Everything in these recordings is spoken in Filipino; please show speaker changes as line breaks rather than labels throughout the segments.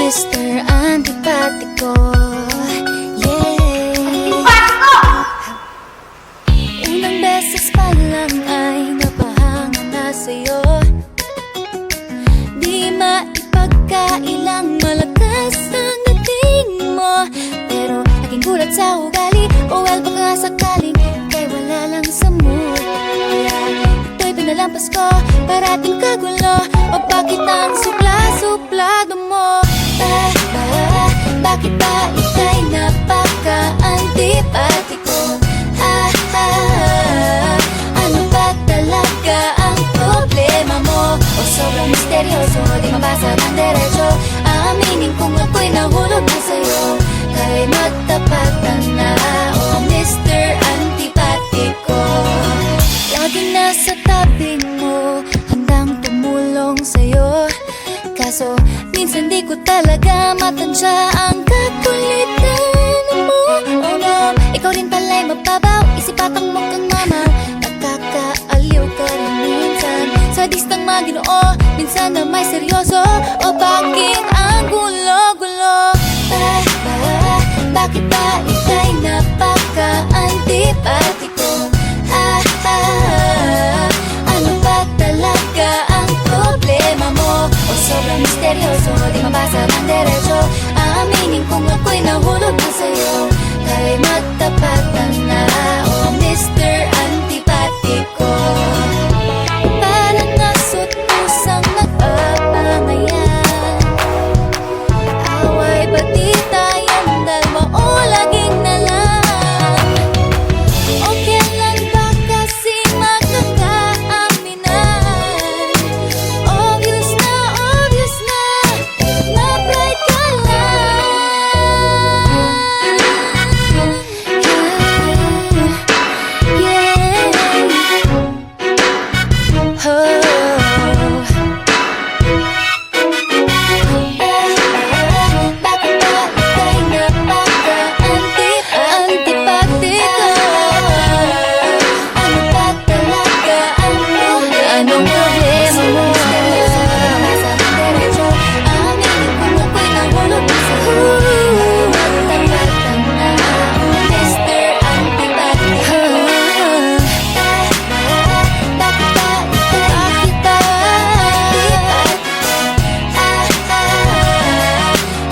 Mr. Antipatiko. Unang beses pa lang ay napahanga na sa'yo. Di maipagkailang malakas ang dating mo, pero naging gulat sa ugali. O well, baka nga sakaling kay wala lang sa mood. Kaya ito'y pinalampas ko, parating kagulo. O bakit ang supla-suplado mo? Bakit ba ika'y napaka-antipatiko? Ano ba talaga ang problema mo? O sobrang misteryoso, di mabasa ng derecho. Aminin kung ako'y nahulog na sa'yo, kay matapatan na, oh Mr. Antipatiko. Laging nasa tabi mo, handang tumulong sa'yo, kaso minsan di ko talaga matansya ang kakulitan mo. Oh no, ikaw rin pala'y mababaw, isip at ang mukhang mamaw. Nakakaaliw ka rin minsan, sadistang maginoo, minsan na may seryoso. O bakit ang gulo-gulo? Bakit ba ika'y napaka-antipatiko? Ano ba talaga ang problema mo? O sobrang misteryoso, di mabasa ng derecho. Aminin kung ako'y nahulog na sa'yo, kay matapatan na, oh Mr. Antipatiko. Parang nasot pusang nagpapangayan, away pati tayong dalawa o laging na lang. Okay lang ba kasi magkakaaminan? Obvious na na-bright ka lang. Yeah. Oh. Bakit ba ika'y napaka-antipatiko? Ano ba talaga ang problema? Anong problema mo? Nasa derecho, aminin kung ako'y nahulog na sa'yo, matapatan na, Mr. Antipatiko. Bakit ba ika'y napaka-antipatiko?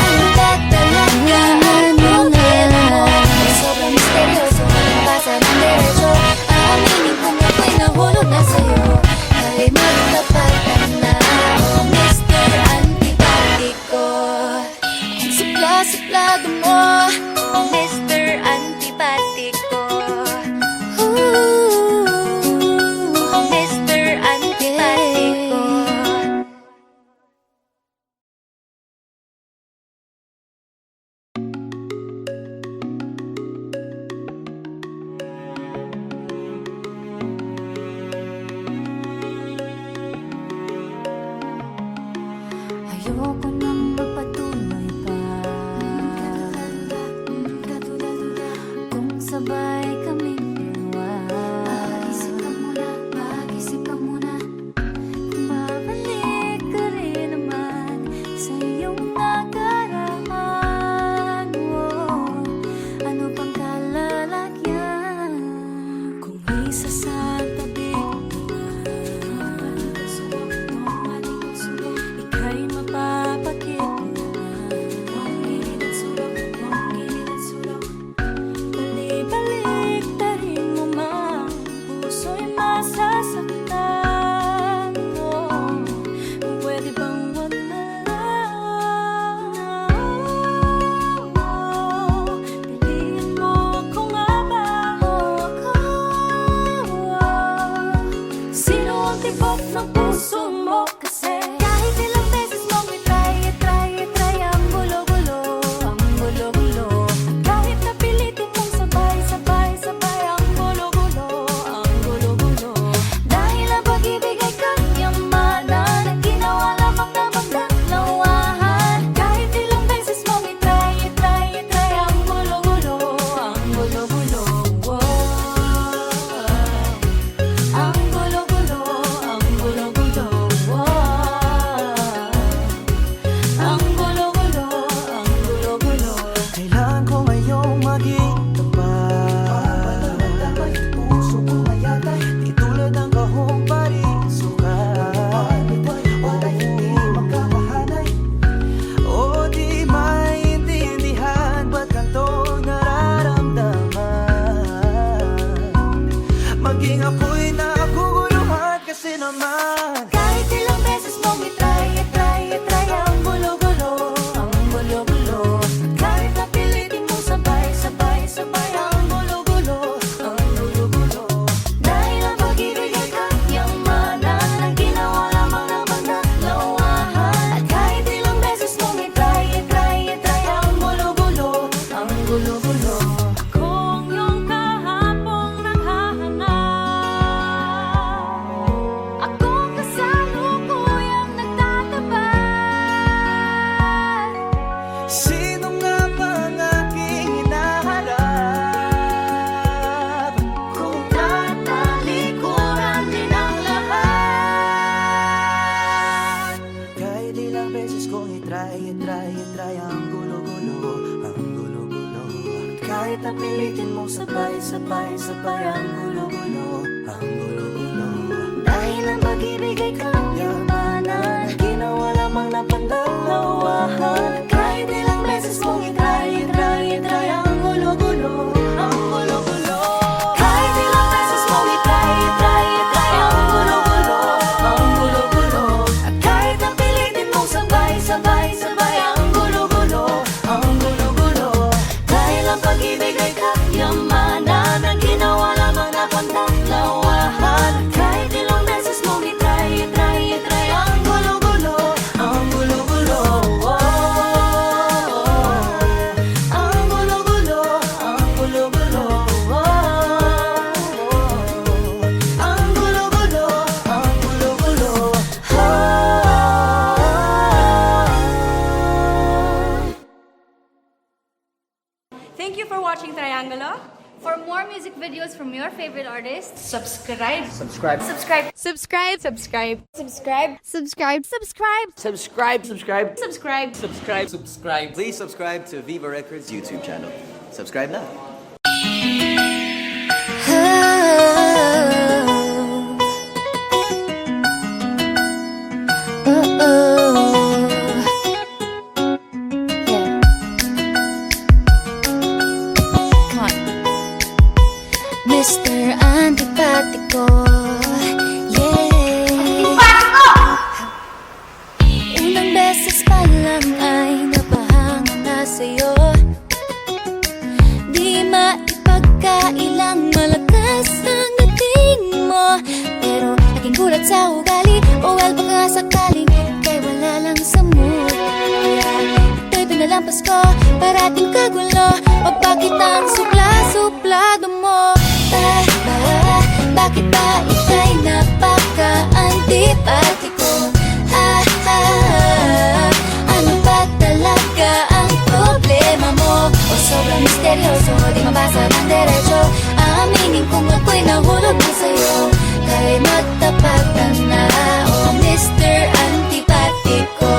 Ano ba talaga ang problema mo? Sobrang misteryoso, nabasa ng derecho. Aminin kung ako'y nahulog na sa'yo, kay magtapatan na, oh Mr. Antipatiko. Ang supla-suplado mo, oh Mr. Antipatiko. Oh Mr. Antipatiko. Ayoko nang magpatuloy pa, kung sabay kaming dalawa. Mag-isip ka muna, kung babalik ka rin naman sa iyong nakaraan. Ano pang kalalagyan kung isasabi ika'y mapapagod?
beses kong itry ang gulo-gulo, ang gulo-gulo. Kahit napilitin mong sabay ang gulo-gulo, ang gulo-gulo. Dahil ang pag-ibig ay kanyamanan, ginawa lamang na pandalawahan. Kahit ilang beses mong itry ang gulo-gulo, ang gulo-gulo. Kahit ilang beses mong itry ang gulo-gulo, ang gulo-gulo. At kahit napilitin mong sabay ang gulo-gulo, ang gulo-gulo. Dahil ang pag-ibig ay kanyamanan, ang ginawa lamang na pandalawahan. Kahit ilang beses mong itry ang gulo-gulo, ang gulo-gulo. Ang gulo-gulo, ang gulo-gulo. Ang gulo-gulo, ang gulo-gulo.
Thank you for watching Triangulo.
For more music videos from your favorite artists,
Subscribe.
Subscribe.
Subscribe. Subscribe. Subscribe. Subscribe.
subscribe.
Subscribe. Subscribe.
Subscribe.
Subscribe. Subscribe.
Please subscribe to Viva Records YouTube channel. Subscribe now.
Mr. Antipatiko, yeah. Unang beses pa lang ay napahanga na sa'yo. Di maipagkailang malakas ang dating mo. Pero naging gulat sa ugali, o well baka sakaling kay wala lang sa mood. Kaya ito'y pinalampas ko, parating kagulo. O bakit ang supla-suplado mo? Bakit ba ika'y napaka-antipatiko? Ano ba talaga ang problema mo? O sobrang misteryoso, di mabasa ng derecho. Aaminin kung ako'y nahulog na sa'yo. Kay matapatan na, oh Mr. Antipatiko.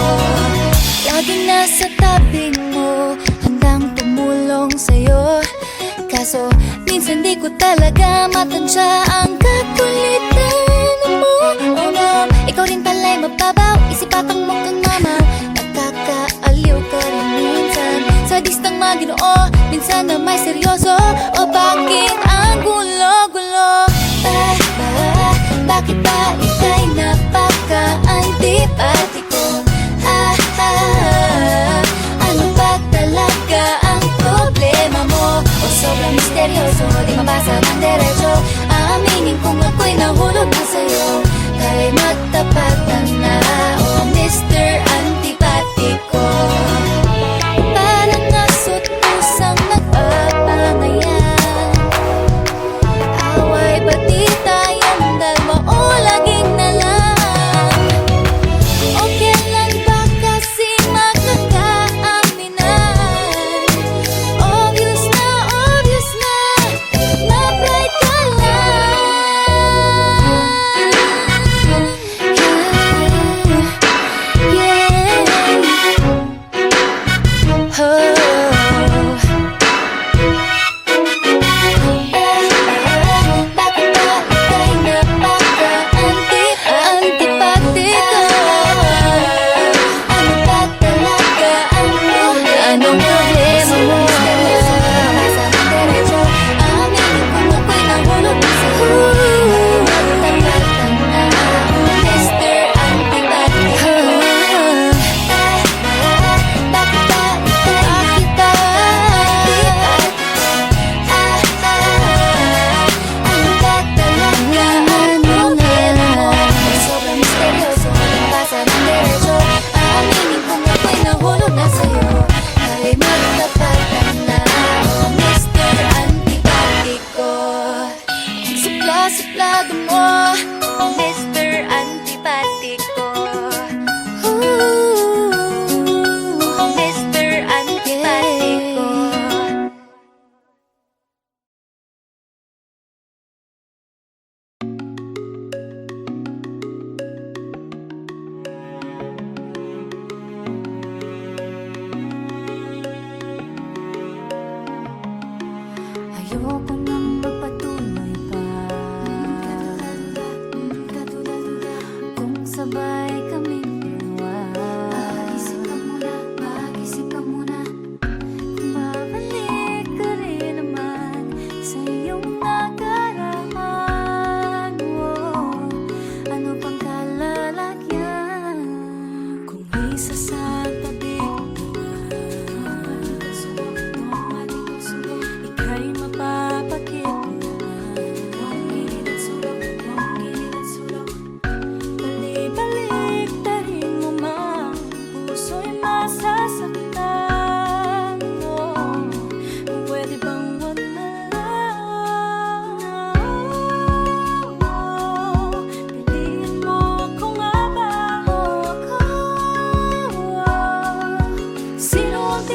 Laging nasa tabi mo, handang tumulong sa'yo. Kaso minsan di ko talaga matansya ang kakulitan mo. Oh no, ikaw rin pala'y mababaw, isipatang mo kang mama. Nakakaaliw ka rin minsan, sadistang maginoo, minsan na may seryoso. O bakit ang gulo-gulo? Bakit ba ika'y napaka-antipatiko? Ano ba talaga ang problema mo? O sobrang misteryoso, di mabasa ng derecho. Aaminin kung ako'y nahulog na sa'yo. Kay matapatan na, oh Mr. Antipatiko. Parang aso't pusang nagpapangayan. Away ba di tayong dalawa o laging nalang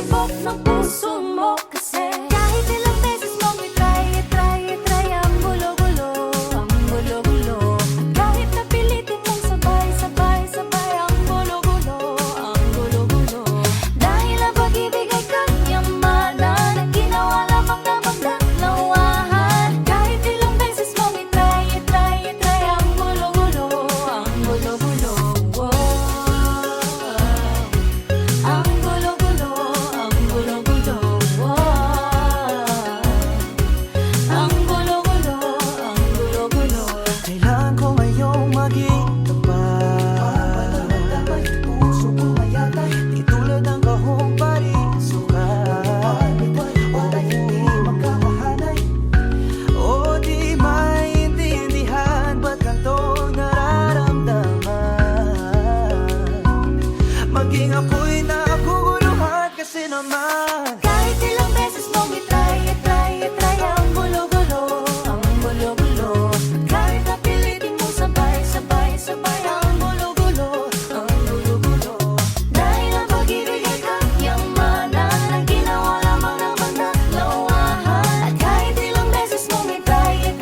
tibok ng puso mo. Kasi kahit ilang beses mong i-try ang gulo-gulo, ang gulo-gulo. Kahit napilitin mong sabay ang gulo-gulo, ang gulo-gulo. Dahil ang pag-ibig ay kanyamanan, ang ginawa lamang na magdalawahan. Kahit ilang beses mong i-try ang gulo-gulo, ang gulo-gulo. Ang gulo-gulo, ang gulo-gulo. Ang gulo-gulo, ang gulo-gulo.
Kailangan ko ngayong maging tapat. Puso ko mayatay, di tulad ng kahong parisukat. O na hindi magkakahanay, o di maintindihan ba't ganitong nararamdaman. Maging ako'y naguguluhan kasi naman.
Kahit ilang beses mong i-try ang gulo-gulo, ang gulo-gulo. Kahit napilitin mo sabay ang gulo-gulo, ang gulo-gulo. Dahil ang pag-ibig ay kanyamanan, ang ginawa lamang na magdalawahan. At kahit ilang beses mong i-try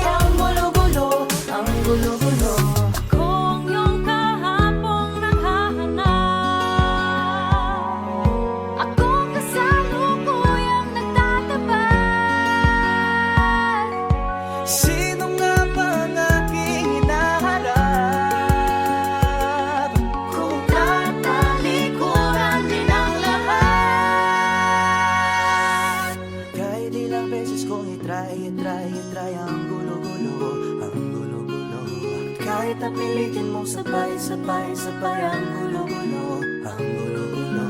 ang gulo-gulo, ang gulo-gulo. Akong iyong kahapong naghahanap, akong kasalukuyang nagtatapat.
Sino nga ba ang aking hinaharap?
Kung tatalikuran din ang lahat.
Kahit ilang beses kong i-try ang gulo-gulo, ang gulo-gulo. Kahit napilitin mong sabay ang gulo-gulo, ang gulo-gulo.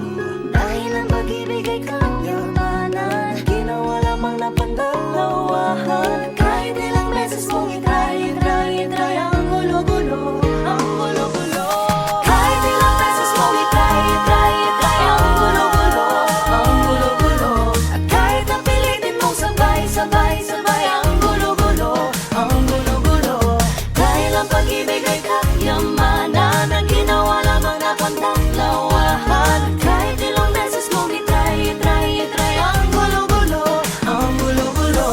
Dahil ang pag-ibig ay kanyamanan,
Ginawa lamang na pandalawahan.
kahit ilang beses mong i-try ang gulo-gulo, ang gulo-gulo. Kahit ilang beses mong i-try ang gulo-gulo, ang gulo-gulo. At kahit napilitin mong sabay ang gulo-gulo, ang gulo-gulo. Dahil ang pag-ibig ay kanyamanan, ang ginawa lamang na pandalawahan. Kahit ilang beses mong i-try ang gulo-gulo, ang gulo-gulo.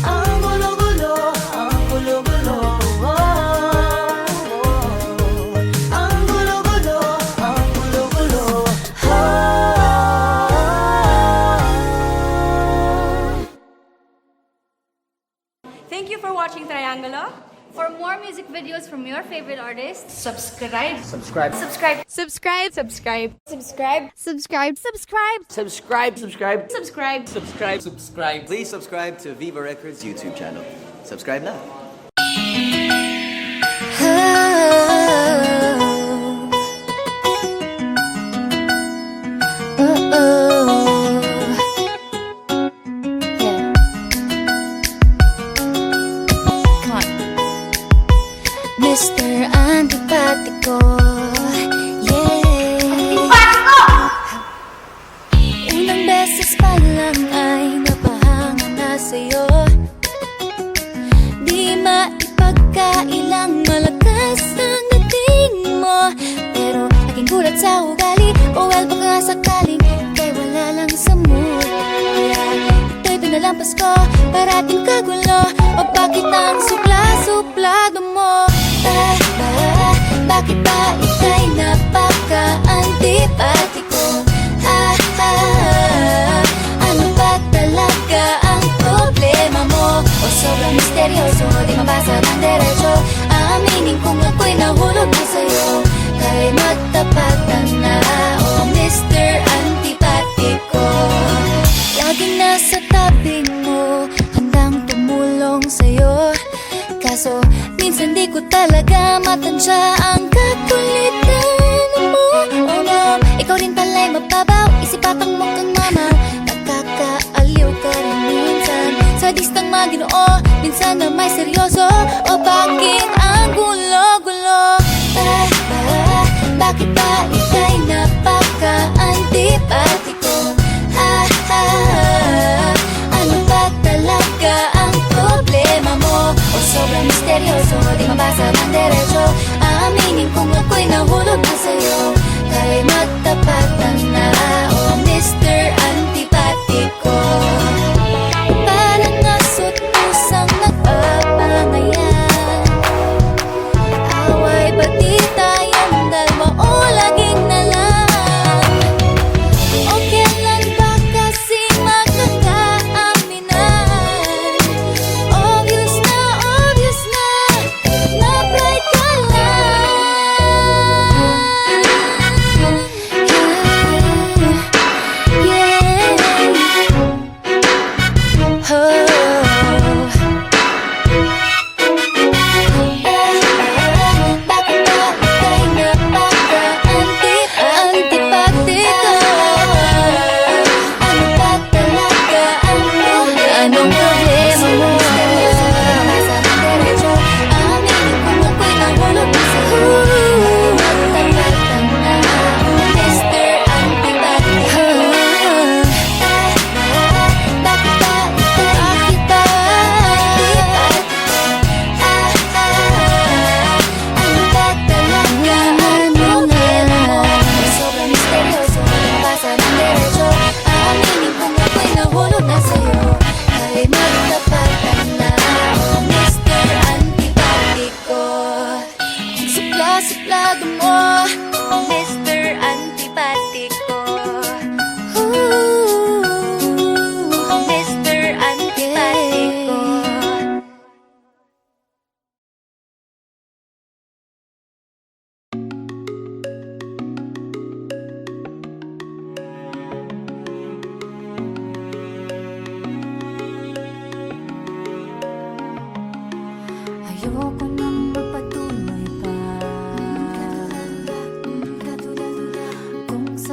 Ang gulo-gulo, ang gulo-gulo. Ang gulo-gulo, ang gulo-gulo.
Thank you for watching Triangulo.
For more music videos from your favorite artists,
Subscribe.
Subscribe.
Subscribe. Subscribe. Subscribe. Subscribe. Subscribe. Subscribe.
Subscribe. Subscribe.
Subscribe.
Subscribe. Subscribe.
Please subscribe to Viva Records YouTube channel. Subscribe now.
Mr. Antipatiko, yeah. Unang beses pa lang ay napahanga na sa'yo. Di maipagkailang malakas ang dating mo. Pero aking gulat sa ugali, o well baka sakaling ika'y wala lang sa mood. Kaya ito'y pinalampas ko, parating kagulo. O bakit ang supla-suplado mo? Bakit ba ika'y napaka-antipatiko? Ano ba talaga ang problema mo? O sobrang misteryoso, di mabasa ng derecho. Aminin kung ako'y nahulog na sa'yo. Kay matapatan na, o Mr. Antipatiko. Laging nasa tabi mo, handang tumulong sa'yo. Kaso minsan di ko talaga matansya ang kakulitan mo. Oh ma'am, ikaw rin pala'y mababaw, isipatang mo kang mama. Nakakaaliw ka rin minsan, sadistang maginoo, minsan na may seryoso. O bakit ang gulo-gulo? Bakit ba ika'y napaka-antipatiko? Ano ba talaga ang problema mo? O sobrang misteryoso, di mabasa ng derecho. Aminin kung ako'y nahulog na sa'yo. Kay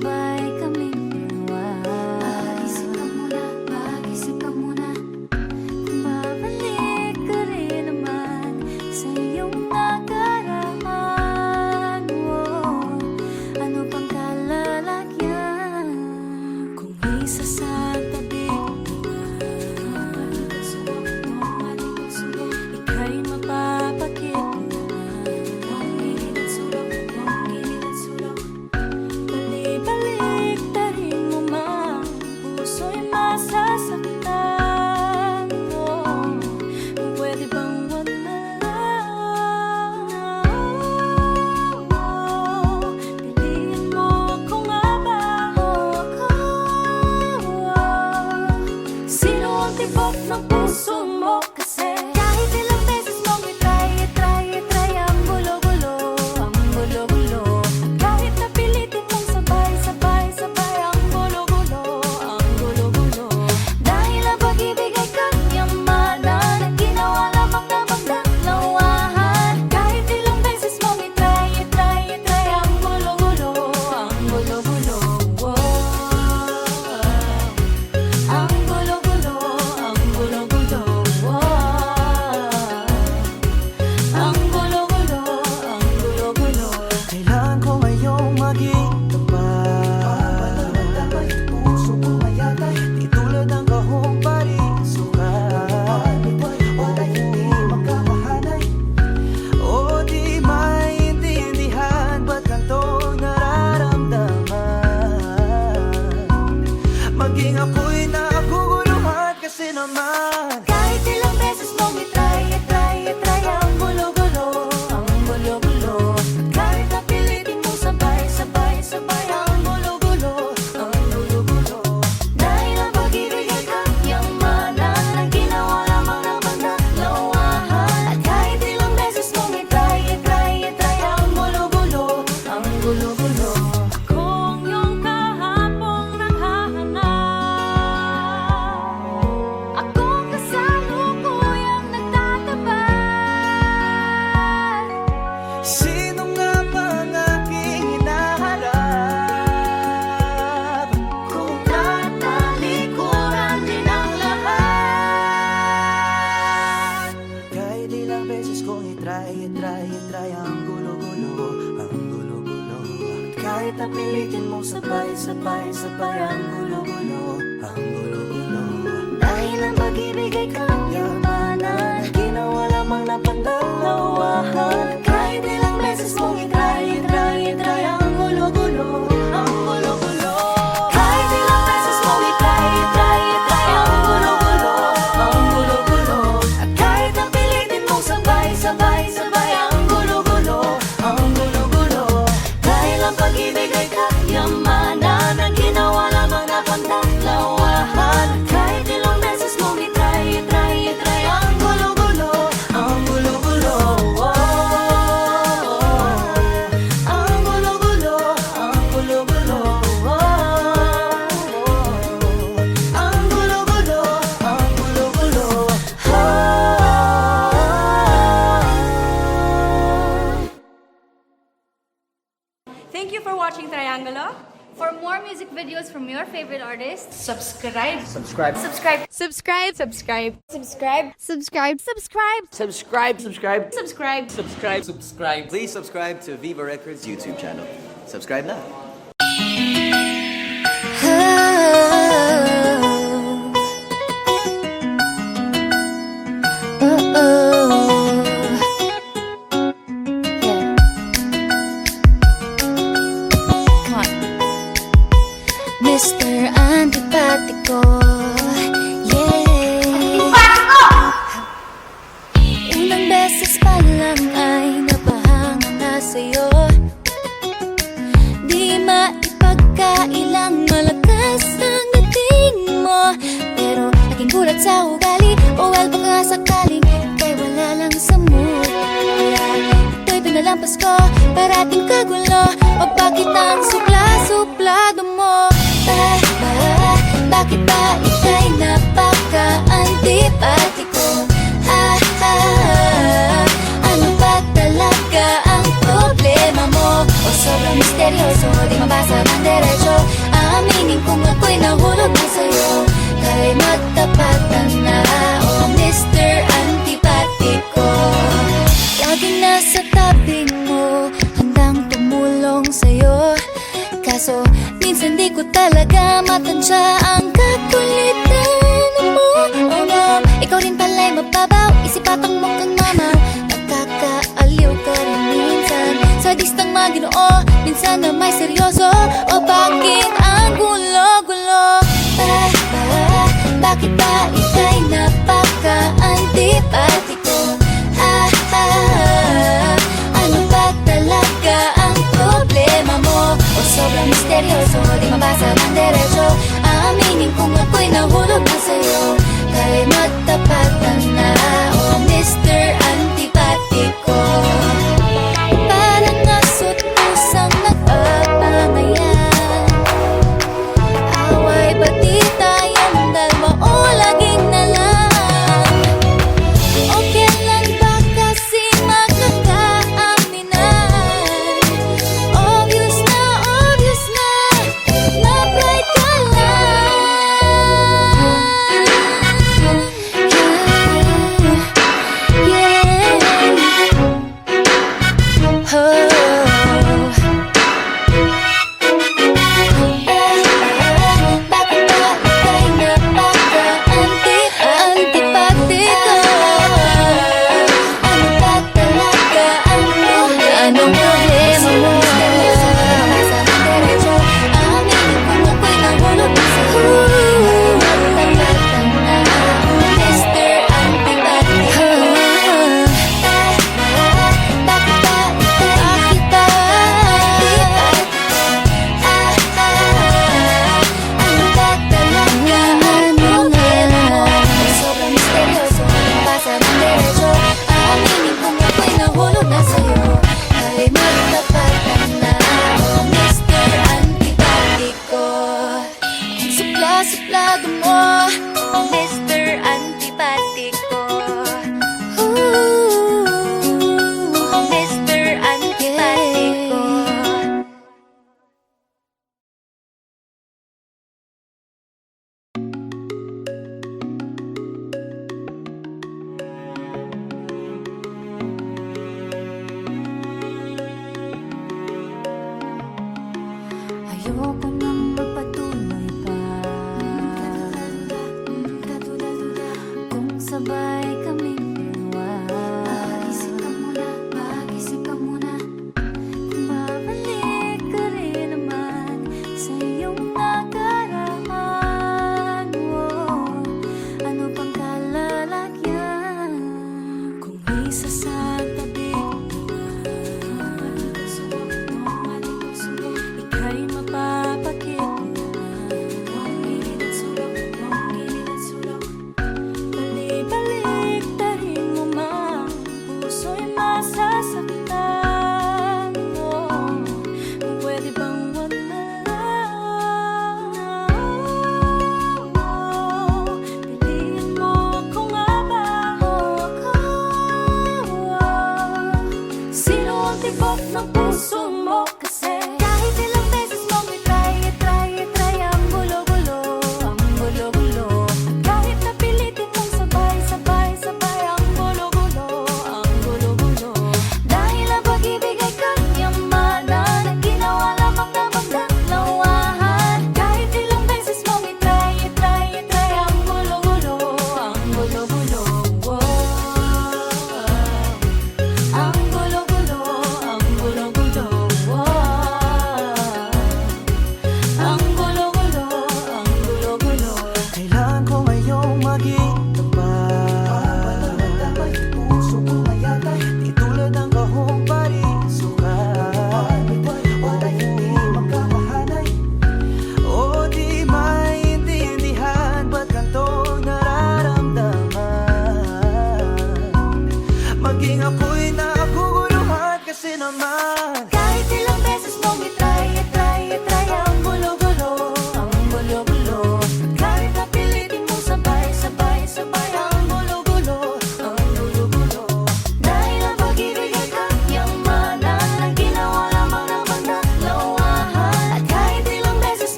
sabay kaming dalawa. Mag-isip ka muna kung babalik ka rin naman sa iyong nakaraan. Ano pang kalalagyan kung isasantabi ika'y mapapakit balik-balik ta rin mo mang puso'y masasaktan. Pwede bang wag na lang? Piliin mo ako nga ba o ako? Sino ang tibok ng puso mo? Kasi kahit ilang beses mong itry ang gulo-gulo, ang gulo-gulo. Kahit napilitin mong sabay ang gulo-gulo, ang gulo-gulo. Dahil ang pag-ibig ay kanyamanan at ginawa lamang na magdalawahan. Kahit ilang beses mong itry ang gulo-gulo, ang gulo-gulo. Ang gulo-gulo, ang gulo-gulo. Ang gulo-gulo, ang gulo-gulo.
Kailangan ko ngayong maging tapat. Dapat puso ko mayatay, di tulad ng kahong parisukat. O hindi magkakahanay, o di maintindihan ba't ganitong nararamdaman. Maging ako'y naguguluhan kasi naman.
Kahit ilang beses mong itry ang gulo-gulo, ang gulo-gulo. Kahit napilitin mo sabay ang gulo-gulo, ang gulo-gulo. Dahil ang pag-ibig ay kanyamanan at ginawa lamang ng magdalawahan. At kahit ilang beses mong itry ang gulo-gulo, ang gulo-gulo. Kung yung kahapong naghahanap, akong kasalukuyang nagtatapat.
Sino nga ba ang aking hinaharap?
Kung tatalikuran din ang lahat.
Kahit ilang beses kong itry ang gulo-gulo, ang gulo-gulo. Kahit napilitin mong sabay ang gulo-gulo, ang gulo-gulo.
Dahil ang pag-ibig ay kanyamanan,
Ginawa lamang na pandalawahan.
kahit ilang beses mong itry ang gulo-gulo, ang gulo-gulo. Kahit ilang beses mong itry ang gulo-gulo, ang gulo-gulo. At kahit napilitin mong sabay ang gulo-gulo, ang gulo-gulo. Dahil ang pag-ibig ay kanyamanan at ginawa lamang na pandalawahan. Kahit ilang beses mong itry ang gulo-gulo, ang gulo-gulo. Ang gulo-gulo, ang gulo-gulo. Ang gulo-gulo, ang gulo-gulo.
Thank you for watching Triangulo. For more music videos from your favorite artists, subscribe.
Subscribe.
Subscribe. Subscribe. Subscribe. Subscribe. Subscribe. Subscribe.
Subscribe. Subscribe.
Subscribe.
Subscribe. Subscribe.
Please subscribe to Viva Records YouTube channel. Subscribe now.
Mr. Antipatiko, yeah. Unang beses pa lang ay napahanga na sa'yo. Di maipagkailang malakas ang dating mo. Pero naging gulat sa ugali, o well baka sakaling kay wala lang sa mood. Kaya ito'y pinalampas ko, parating kagulo. O bakit ang supla-suplado mo? Bakit ba ika'y napaka-antipatiko? Ano ba talaga ang problema mo? O sobrang misteryoso, di mabasa ng derecho. Aaminin kung ako'y nahulog na sa'yo, kay matapatan na, oh Mr. Antipatiko. Laging nasa tabi mo, handang tumulong sa'yo, kaso minsan di ko talaga matansya ang kakulitan mo. Oh no, ikaw rin pala'y mababaw, isipatang mo kang mama. Nakakaaliw ka rin minsan, sadistang maginoo, minsan na may seryoso. O bakit ang gulo-gulo? Bakit ba ika'y napaka-antipatiko? Ano ba talaga ang problema mo? O sobrang misteryoso, di mabasa ng derecho. Aaminin kung ako'y nahulog na sa'yo, kay matapatan na, oh Mr. Antipatiko. Parang aso't pusang nagpapangayan, away ba't di tayong dalawa o laging na lang? O kailan ba kasi magkakaaminan? Obvious na na pride ka lang.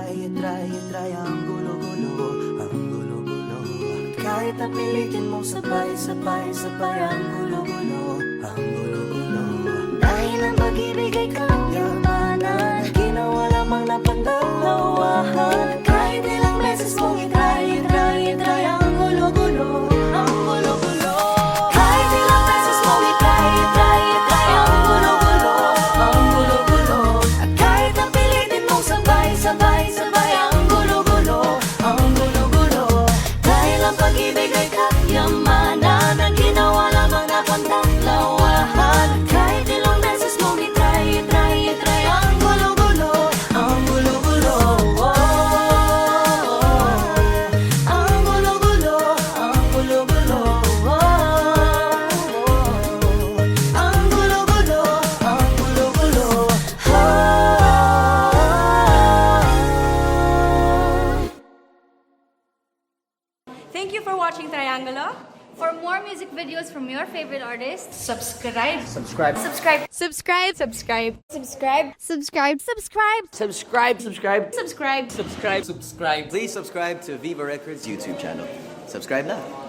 try ang gulo-gulo, ang gulo-gulo. Kahit napilitin mong sabay ang gulo-gulo, ang gulo-gulo. Dahil ang pag-ibig ay kayamanan, ginawa lamang na pandalawahan. Kahit ilang beses mong itry ang gulo-gulo, ang gulo-gulo. Kahit ilang beses mong itry ang gulo-gulo, ang gulo-gulo. At kahit napilitin mong sabay ang gulo-gulo, ang gulo-gulo. Dahil ang pag-ibig ay kayamanan, ang ginawa lamang na pandalawahan. Kahit ilang beses mong itry ang gulo-gulo, ang gulo-gulo. Ang gulo-gulo, ang gulo-gulo. Ang gulo-gulo, ang gulo-gulo.
Thank you for watching Triangulo. For more music videos from your favorite artists, subscribe.
Subscribe.
Subscribe. Subscribe. Subscribe. Subscribe. Subscribe. Subscribe.
Subscribe. Subscribe.
Subscribe.
Subscribe. Subscribe.
Please subscribe to Viva Records YouTube channel. Subscribe now.